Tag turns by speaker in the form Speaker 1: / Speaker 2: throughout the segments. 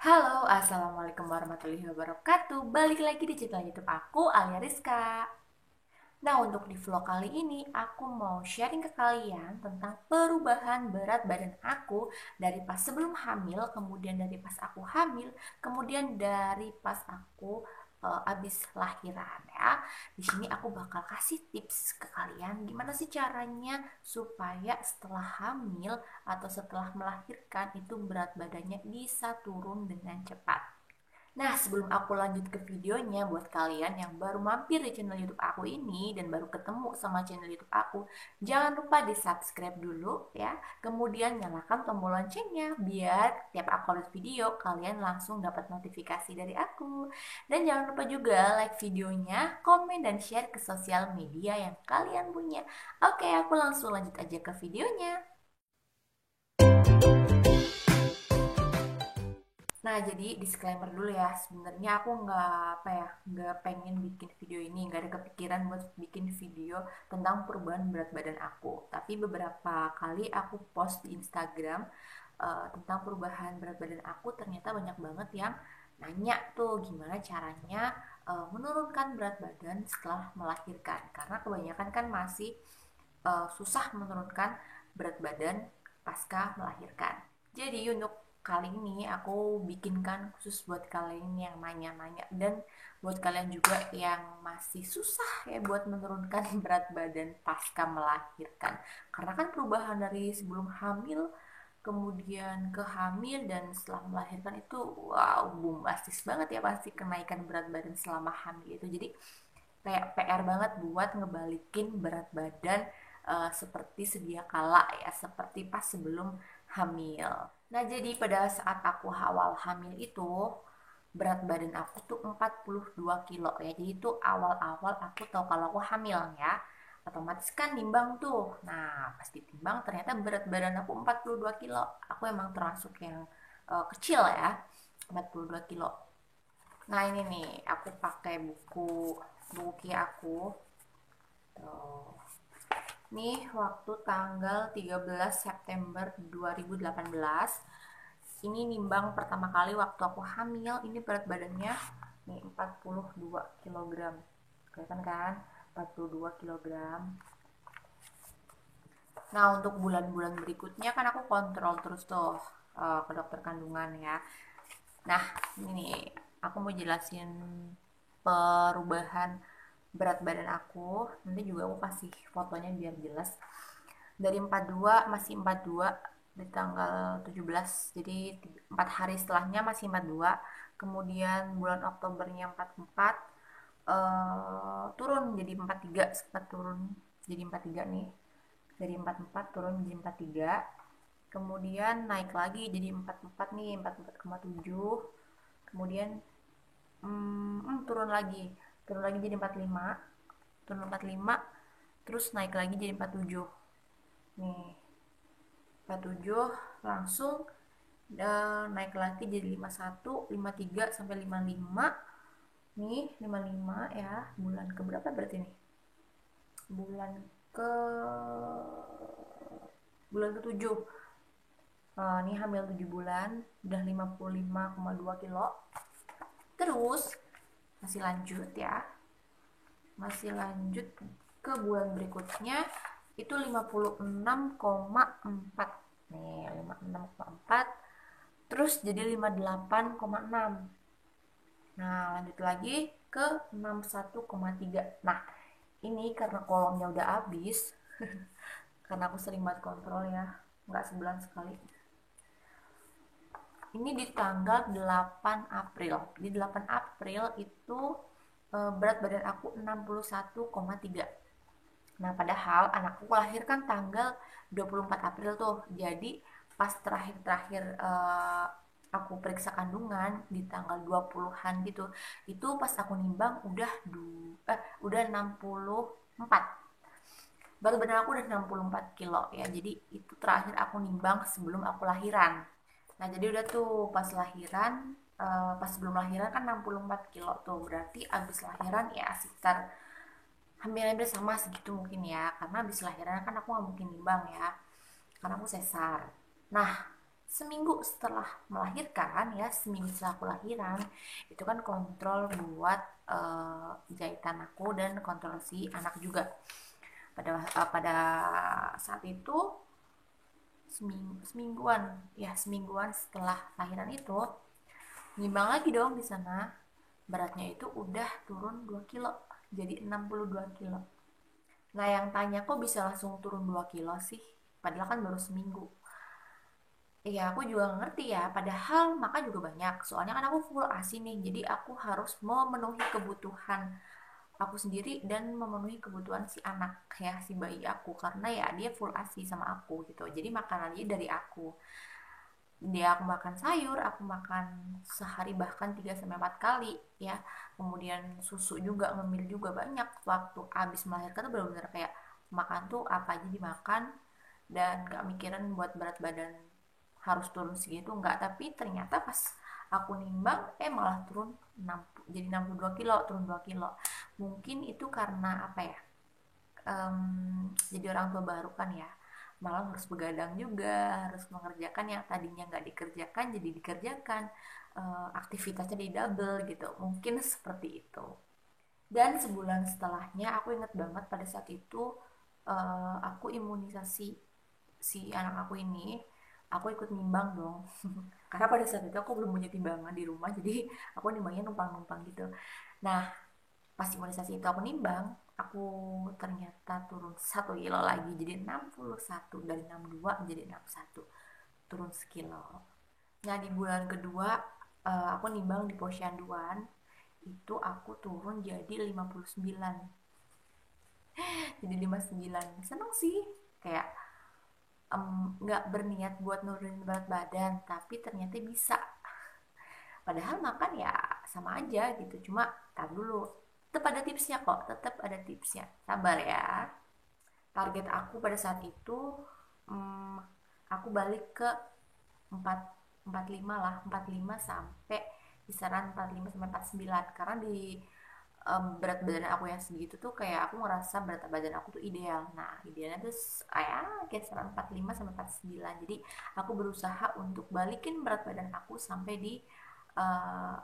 Speaker 1: Halo, Assalamualaikum warahmatullahi wabarakatuh. Balik lagi di channel YouTube aku, Alia Rizka. Nah, untuk di vlog kali ini, aku mau sharing ke kalian tentang perubahan berat badan aku dari pas sebelum hamil, kemudian dari pas aku hamil, kemudian dari pas aku abis lahiran ya. Di sini aku bakal kasih tips ke kalian gimana sih caranya supaya setelah hamil atau setelah melahirkan itu berat badannya bisa turun dengan cepat. Nah, sebelum aku lanjut ke videonya, buat kalian yang baru mampir di channel YouTube aku ini dan baru ketemu sama channel YouTube aku, jangan lupa di-subscribe dulu ya. Kemudian nyalakan tombol loncengnya biar tiap aku upload video kalian langsung dapat notifikasi dari aku. Dan jangan lupa juga like videonya, komen dan share ke sosial media yang kalian punya. Oke, aku langsung lanjut aja ke videonya. Nah, jadi disclaimer dulu ya. Sebenarnya aku nggak pengen bikin video ini, nggak ada kepikiran buat bikin video tentang perubahan berat badan aku. Tapi beberapa kali aku post di Instagram tentang perubahan berat badan aku, ternyata banyak banget yang nanya tuh gimana caranya menurunkan berat badan setelah melahirkan. Karena kebanyakan kan masih susah menurunkan berat badan pasca melahirkan. Jadi untuk kali ini aku bikinkan khusus buat kalian yang nanya-nanya dan buat kalian juga yang masih susah ya buat menurunkan berat badan pasca melahirkan. Karena kan perubahan dari sebelum hamil kemudian ke hamil dan setelah melahirkan itu wow bombastis banget ya pasti kenaikan berat badan selama hamil itu. Jadi kayak PR banget buat ngebalikin berat badan seperti sedia kala ya, seperti pas sebelum hamil. Nah, jadi pada saat aku awal hamil itu berat badan aku tuh 42 kilo ya. Jadi itu awal-awal aku tahu kalau aku hamil ya. Otomatis kan nimbang tuh. Nah, pas ditimbang ternyata berat badan aku 42 kilo. Aku emang termasuk yang kecil ya. 42 kilo. Nah, ini nih aku pakai buku buku aku. Tuh. Nih waktu tanggal 13 September 2018. Ini nimbang pertama kali waktu aku hamil, ini berat badannya nih 42 kilogram. Kelihatan kan? 42 kilogram. Nah, untuk bulan-bulan berikutnya kan aku kontrol terus tuh ke dokter kandungan ya. Nah, ini nih, aku mau jelasin perubahan berat badan aku. Nanti juga aku kasih fotonya biar jelas. Dari 42 masih 42 di tanggal 17. Jadi 4 hari setelahnya masih 42. Kemudian bulan Oktobernya 44 turun jadi 43, sempat turun jadi 43 nih. Dari 44 turun jadi 43. Kemudian naik lagi jadi 44 nih, 44,7. Kemudian turun lagi jadi 45, turun 45, terus naik lagi jadi 47 nih, 47 langsung naik lagi jadi 51, 53 sampai 55 nih, 55 ya. Bulan ke berapa berarti nih? bulan ke bulan ke-7. Ini hamil 7 bulan udah 55,2 kilo. Terus masih lanjut ya, masih lanjut ke bulan berikutnya itu 56,4 nih, 56,4 terus jadi 58,6. Nah, lanjut lagi ke 61,3. Nah, ini karena kolomnya udah habis karena aku sering banget kontrol ya, nggak sebulan sekali. Ini di tanggal 8 April. Di 8 April itu berat badan aku 61,3. Nah, padahal anakku lahir kan tanggal 24 April tuh. Jadi pas terakhir-terakhir aku periksa kandungan di tanggal 20-an gitu. Itu pas aku nimbang udah 64. Berat badan aku udah 64 kilo ya. Jadi itu terakhir aku nimbang sebelum aku lahiran. Nah, jadi udah tuh pas lahiran, pas sebelum lahiran kan 64 kilo tuh. Berarti abis lahiran ya sekitar hampir-hampir sama segitu mungkin ya. Karena abis lahiran kan aku nggak mungkin nimbang ya. Karena aku sesar. Nah, seminggu setelah melahirkan, ya seminggu setelah aku lahiran, itu kan kontrol buat jahitan aku dan kontrol si anak juga. Pada saat itu semingguan setelah lahiran itu nimbang lagi dong di sana. Beratnya itu udah turun 2 kilo, jadi 62 kilo. Nah, yang tanya kok bisa langsung turun 2 kilo sih, padahal kan baru seminggu. Iya, aku juga nggak ngerti ya. Padahal makan juga banyak. Soalnya kan aku full ASI nih. Jadi aku harus memenuhi kebutuhan aku sendiri dan memenuhi kebutuhan si anak, ya, si bayi aku. Karena ya dia full ASI sama aku gitu. Jadi makanannya dari aku. Dia aku makan sayur, aku makan sehari bahkan 3 sampai 4 kali, ya. Kemudian susu juga, ngemil juga banyak. Waktu abis melahirkan tuh benar-benar kayak makan tuh apa aja dimakan dan gak mikirin buat berat badan harus turun segitu, enggak. Tapi ternyata pas aku nimbang malah turun 6, jadi 62 kilo, turun 2 kilo. Mungkin itu karena apa ya, jadi orang tua baru kan ya, malah harus begadang juga, harus mengerjakan yang tadinya nggak dikerjakan jadi dikerjakan, aktivitasnya di double gitu, mungkin seperti itu. Dan sebulan setelahnya aku inget banget pada saat itu aku imunisasi si anak aku ini, aku ikut nimbang dong. Karena pada saat itu aku belum punya timbangan di rumah, jadi aku nimbangnya numpang-numpang gitu. Nah, pas imunisasi itu aku nimbang, aku ternyata turun 1 kilo lagi, jadi 61, dari 62 menjadi 61, turun sekilo. Nah, di bulan kedua aku nimbang di posyanduan, itu aku turun jadi 59, jadi 59. Seneng sih, kayak nggak berniat buat nurunin berat badan, tapi ternyata bisa. Padahal makan ya sama aja gitu, cuma tar dulu, tetap ada tipsnya kok, tetap ada tipsnya, sabar ya. Target aku pada saat itu, hmm, aku balik ke 4 45 lah, 45 sampai kisaran 45 sampai 49, karena di berat badan aku yang segitu tuh kayak aku ngerasa berat badan aku tuh ideal. Nah, idealnya tuh kayak kisaran 45 sampai 49. Jadi aku berusaha untuk balikin berat badan aku sampai di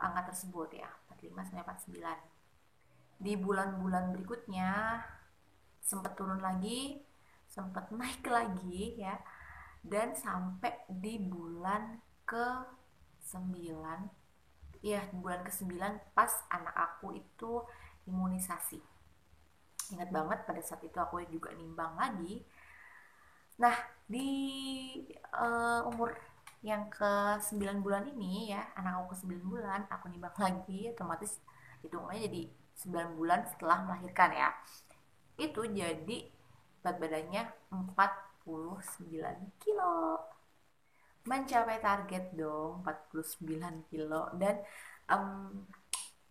Speaker 1: angka tersebut ya, 45 sampai 49. Di bulan-bulan berikutnya sempat turun lagi, sempat naik lagi ya, dan sampai di bulan ke 9, ya bulan ke 9 pas anak aku itu imunisasi. Ingat banget pada saat itu aku juga nimbang lagi. Nah, di umur yang ke 9 bulan ini, ya, anak aku ke 9 bulan aku nimbang lagi, otomatis hitungannya jadi 9 bulan setelah melahirkan ya, itu jadi berat badannya 49 kilo. Mencapai target dong, 49 kilo. Dan um,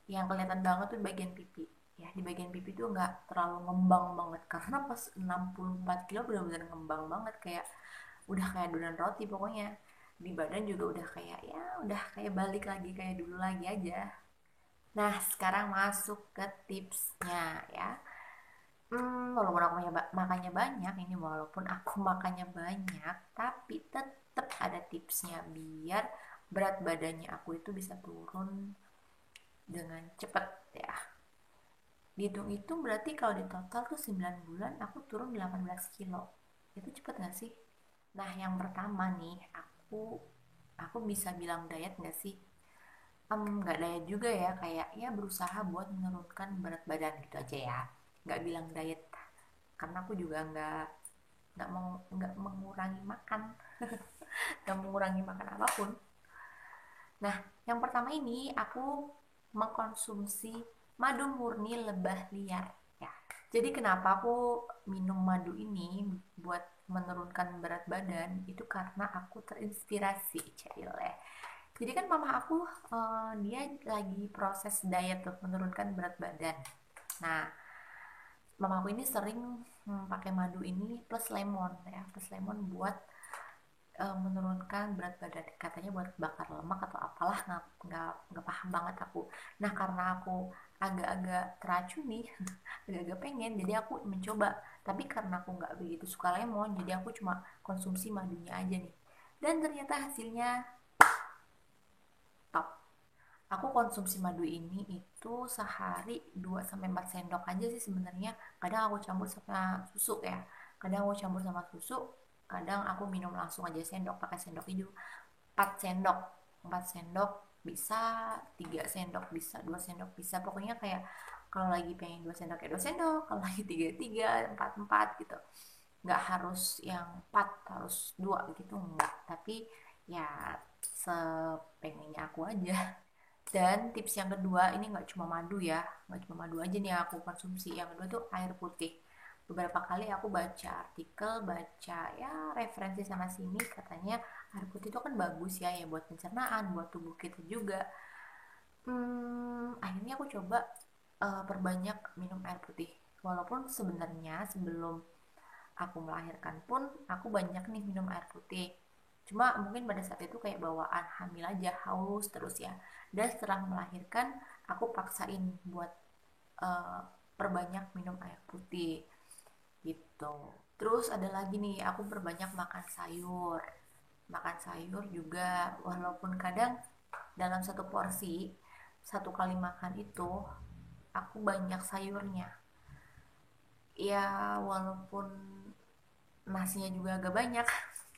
Speaker 1: yang kelihatan banget tuh bagian pipi, ya. Di bagian pipi tuh nggak terlalu ngembang banget, karena pas 64 kilo benar-benar ngembang banget, kayak udah kayak adonan roti pokoknya. Di badan juga udah kayak, ya udah kayak balik lagi kayak dulu lagi aja. Nah, sekarang masuk ke tipsnya ya. Walaupun aku makannya banyak, ini walaupun aku makannya banyak, tapi tetap ada tipsnya biar berat badannya aku itu bisa turun dengan cepat ya. Dihitung-hitung berarti kalau di total tuh 9 bulan aku turun 18 kilo. Itu cepet gak sih? Nah, yang pertama nih, aku bisa bilang diet gak sih? Nggak diet juga ya, kayak ya berusaha buat menurunkan berat badan gitu aja ya. Nggak bilang diet, karena aku juga nggak mengurangi makan, nggak mengurangi makan apapun. Nah, yang pertama ini aku mengkonsumsi madu murni lebah liar ya. Jadi kenapa aku minum madu ini buat menurunkan berat badan itu, karena aku terinspirasi Cile. Jadi kan mama aku dia lagi proses diet tuh, menurunkan berat badan. Nah, mama aku ini sering pakai madu ini plus lemon ya, plus lemon buat menurunkan berat badan, katanya buat bakar lemak atau apalah, nggak paham banget aku. Nah, karena aku agak-agak teracun nih, agak-agak pengen, jadi aku mencoba. Tapi karena aku nggak begitu suka lemon, jadi aku cuma konsumsi madunya aja nih. dan ternyata hasilnya top. Aku konsumsi madu ini itu sehari 2 sampai 4 sendok aja sih sebenarnya. Kadang aku campur sama susu ya. Kadang aku campur sama susu, kadang aku minum langsung aja sendok pakai sendok hijau. 4 sendok. 4 sendok bisa, 3 sendok bisa, 2 sendok bisa. Pokoknya kayak kalau lagi pengen 2 sendok ya 2 sendok, kalau lagi 3 ya 3, 4 4 gitu. Nggak harus yang 4 harus 2 gitu enggak. Tapi ya sepengennya aku aja. Dan tips yang kedua, ini nggak cuma madu ya, nggak cuma madu aja nih yang aku konsumsi. Yang kedua tuh air putih. Beberapa kali aku baca artikel, baca ya referensi sana sini, katanya air putih itu kan bagus ya, ya buat pencernaan, buat tubuh kita juga. Akhirnya aku coba perbanyak minum air putih. Walaupun sebenarnya sebelum aku melahirkan pun aku banyak nih minum air putih. Cuma mungkin pada saat itu kayak bawaan hamil aja, haus terus ya. Dan setelah melahirkan aku paksain buat uh, perbanyak minum air putih gitu. Terus ada lagi nih, aku perbanyak makan sayur. Makan sayur juga, walaupun kadang dalam satu porsi, satu kali makan itu aku banyak sayurnya. Ya walaupun nasinya juga agak banyak,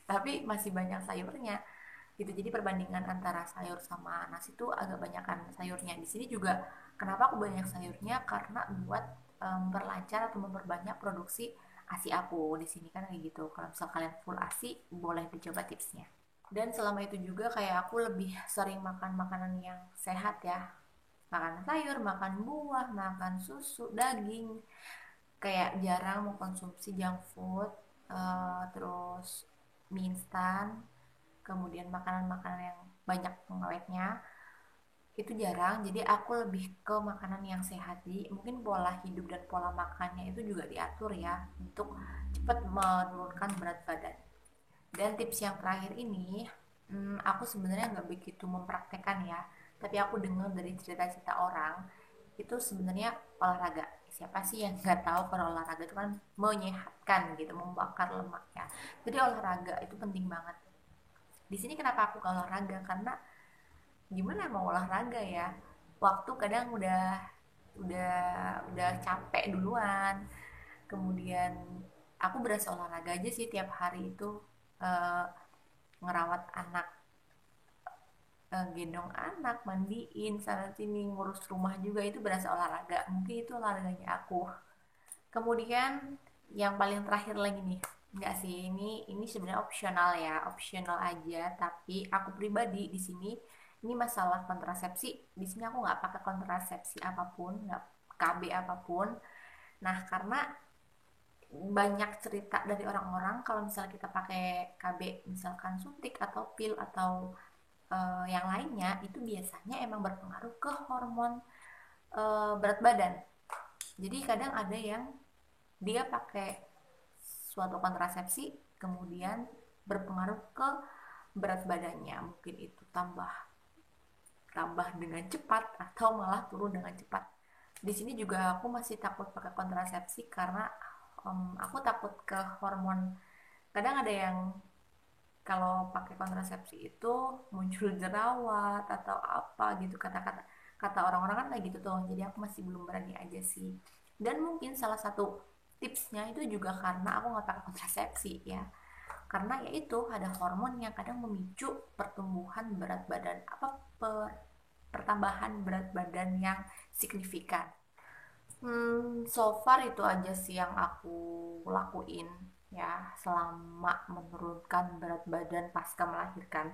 Speaker 1: tapi masih banyak sayurnya gitu. Jadi perbandingan antara sayur sama nasi itu agak banyakan sayurnya. Di sini juga kenapa aku banyak sayurnya, karena buat memperlancar atau memperbanyak produksi ASI aku. Di sini kan kayak gitu, kalau misal kalian full ASI boleh dicoba tipsnya. Dan selama itu juga kayak aku lebih sering makan makanan yang sehat ya, makan sayur, makan buah, makan susu, daging, kayak jarang mengkonsumsi junk food, terus mie instan, kemudian makanan-makanan yang banyak pengawetnya itu jarang. Jadi aku lebih ke makanan yang sehat. Jadi mungkin pola hidup dan pola makannya itu juga diatur ya, untuk cepat menurunkan berat badan. Dan tips yang terakhir ini, aku sebenarnya nggak begitu mempraktekkan ya, tapi aku dengar dari cerita-cerita orang itu sebenarnya olahraga. Siapa sih yang nggak tahu kalau olahraga itu kan menyehatkan gitu, membakar lemak ya. Jadi olahraga itu penting banget. Di sini kenapa aku gak olahraga, karena gimana mau olahraga ya, waktu kadang udah udah capek duluan. Kemudian aku berasa olahraga aja sih tiap hari itu, eh, ngerawat anak, gendong anak, mandiin sana sini, ngurus rumah juga, itu berasa olahraga. Mungkin itu olahraganya aku. Kemudian yang paling terakhir lagi nih, enggak sih, ini sebenarnya opsional ya, opsional aja. Tapi aku pribadi di sini, ini masalah kontrasepsi. Di sini aku nggak pakai kontrasepsi apapun, nggak KB apapun. Nah, karena banyak cerita dari orang-orang kalau misalnya kita pakai KB, misalkan suntik atau pil atau yang lainnya, itu biasanya emang berpengaruh ke hormon berat badan. Jadi kadang ada yang dia pakai suatu kontrasepsi kemudian berpengaruh ke berat badannya, mungkin itu tambah tambah dengan cepat atau malah turun dengan cepat. Di sini juga aku masih takut pakai kontrasepsi karena aku takut ke hormon. Kadang ada yang kalau pakai kontrasepsi itu muncul jerawat atau apa gitu, kata-kata kata orang-orang kan kayak gitu tuh. Jadi aku masih belum berani aja sih. Dan mungkin salah satu tipsnya itu juga karena aku nggak pakai kontrasepsi ya, karena yaitu ada hormon yang kadang memicu pertumbuhan berat badan, apa, pertambahan berat badan yang signifikan. So far itu aja sih yang aku lakuin ya selama menurunkan berat badan pasca melahirkan.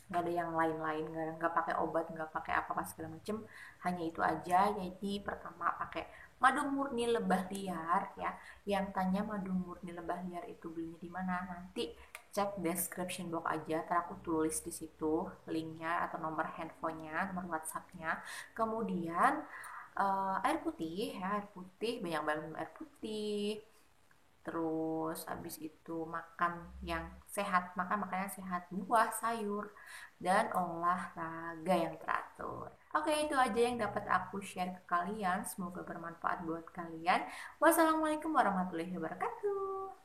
Speaker 1: Nggak ada yang lain-lain, nggak pakai obat, nggak pakai apa-apa segala macem. Hanya itu aja. Jadi pertama pakai madu murni lebah liar ya. Yang tanya madu murni lebah liar itu belinya di mana, nanti cek description box aja, ntar aku tulis di situ linknya atau nomor handphonenya, nomor WhatsAppnya. Kemudian air putih ya, air putih, banyak banget minum air putih. Terus abis itu makan yang sehat, makan makanan sehat, buah, sayur, dan olahraga yang teratur. Oke, itu aja yang dapat aku share ke kalian. Semoga bermanfaat buat kalian. Wassalamualaikum warahmatullahi wabarakatuh.